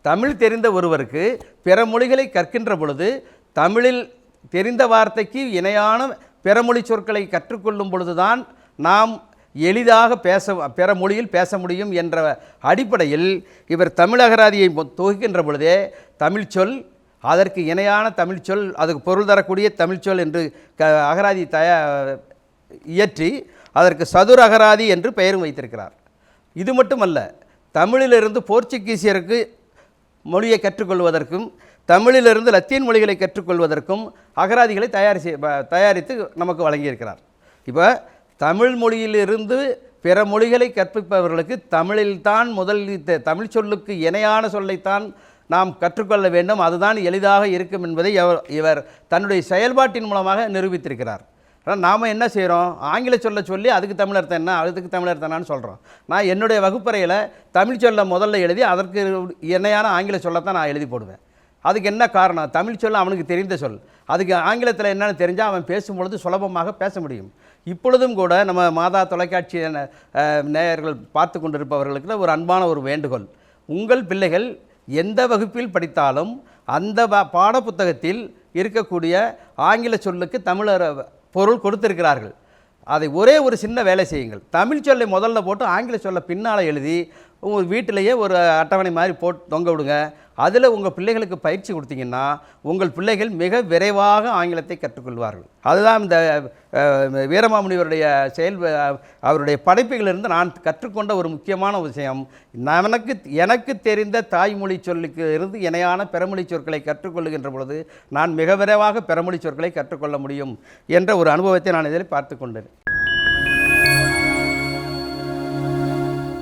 தமிழ் தெரிந்த ஒருவருக்கு பிற மொழிகளை கற்கின்ற பொழுது தமிழில் தெரிந்த வார்த்தைக்கு இணையான பிறமொழி சொற்களை கற்றுக்கொள்ளும் பொழுதுதான் நாம் எளிதாக பிற மொழியில் பேச முடியும் என்ற அடிப்படையில் இவர் தமிழ் அகராதியை தொகுக்கின்ற பொழுதே தமிழ்ச்சொல், அதற்கு இணையான தமிழ்ச்சொல், அதுக்கு பொருள் தரக்கூடிய தமிழ்ச்சொல் என்று அகராதி இயற்றி அதற்கு சதுர அகராதி என்று பெயரும் வைத்திருக்கிறார். இது மட்டுமல்ல, தமிழிலிருந்து போர்ச்சுகீசியருக்கு மொழியை கற்றுக்கொள்வதற்கும் தமிழிலிருந்து லத்தீன் மொழிகளை கற்றுக்கொள்வதற்கும் அகராதிகளை தயாரித்து நமக்கு வழங்கியிருக்கிறார். இப்போ தமிழ் மொழியிலிருந்து பிற மொழிகளை கற்பிப்பவர்களுக்கு தமிழில்தான் தமிழ் சொல்லுக்கு இணையான சொல்லைத்தான் நாம் கற்றுக்கொள்ள வேண்டும், அதுதான் எளிதாக இருக்கும் என்பதை இவர் தன்னுடைய செயல்பாட்டின் மூலமாக நிரூபித்திருக்கிறார். ஆனால் நாம் என்ன செய்கிறோம், ஆங்கில சொல்ல சொல்லி அதுக்கு தமிழ் அர்த்தம் என்ன, அதுக்கு தமிழ் அர்த்தம் என்னான்னு சொல்கிறோம். நான் என்னுடைய வகுப்பறையில் தமிழ் சொல்ல முதல்ல எழுதி அதற்கு இணையான ஆங்கில சொல்லத்தான் நான் எழுதி போடுவேன். அதுக்கு என்ன காரணம், தமிழ் சொல்ல அவனுக்கு தெரிந்த சொல், அதுக்கு ஆங்கிலத்தில் என்னென்னு தெரிஞ்சால் அவன் பேசும்பொழுது சுலபமாக பேச முடியும். இப்பொழுதும் கூட நம்ம மாதா தொலைக்காட்சி நேயர்கள் பார்த்து கொண்டிருப்பவர்களுக்கு ஒரு அன்பான ஒரு வேண்டுகோள், உங்கள் பிள்ளைகள் எந்த வகுப்பில் படித்தாலும் அந்த பாடப்புத்தகத்தில் இருக்கக்கூடிய ஆங்கில சொல்லுக்கு தமிழ் பொருள் கொடுத்திருக்கிறார்கள். அதை ஒரே ஒரு சின்ன வேலை செய்யுங்கள், தமிழ் சொல்லை முதல்ல போட்டு ஆங்கில சொல்ல பின்னால் எழுதி உங்கள் வீட்டிலேயே ஒரு அட்டவணை மாதிரி போட்டு தொங்க விடுங்க. அதில் உங்கள் பிள்ளைகளுக்கு பயிற்சி கொடுத்தீங்கன்னா உங்கள் பிள்ளைகள் மிக விரைவாக ஆங்கிலத்தை கற்றுக்கொள்வார்கள். அதுதான் இந்த வீரமாமுனிவருடைய அவருடைய படைப்புகளிலிருந்து நான் கற்றுக்கொண்ட ஒரு முக்கியமான விஷயம். எனக்கு தெரிந்த தாய்மொழி சொல்லுக்கு இருந்து இணையான பிறமொழி சொற்களை கற்றுக்கொள்ளுகின்ற பொழுது நான் மிக விரைவாக பிறமொழி சொற்களை கற்றுக்கொள்ள முடியும் என்ற ஒரு அனுபவத்தை நான் இதில் பார்த்து கொண்டேன்.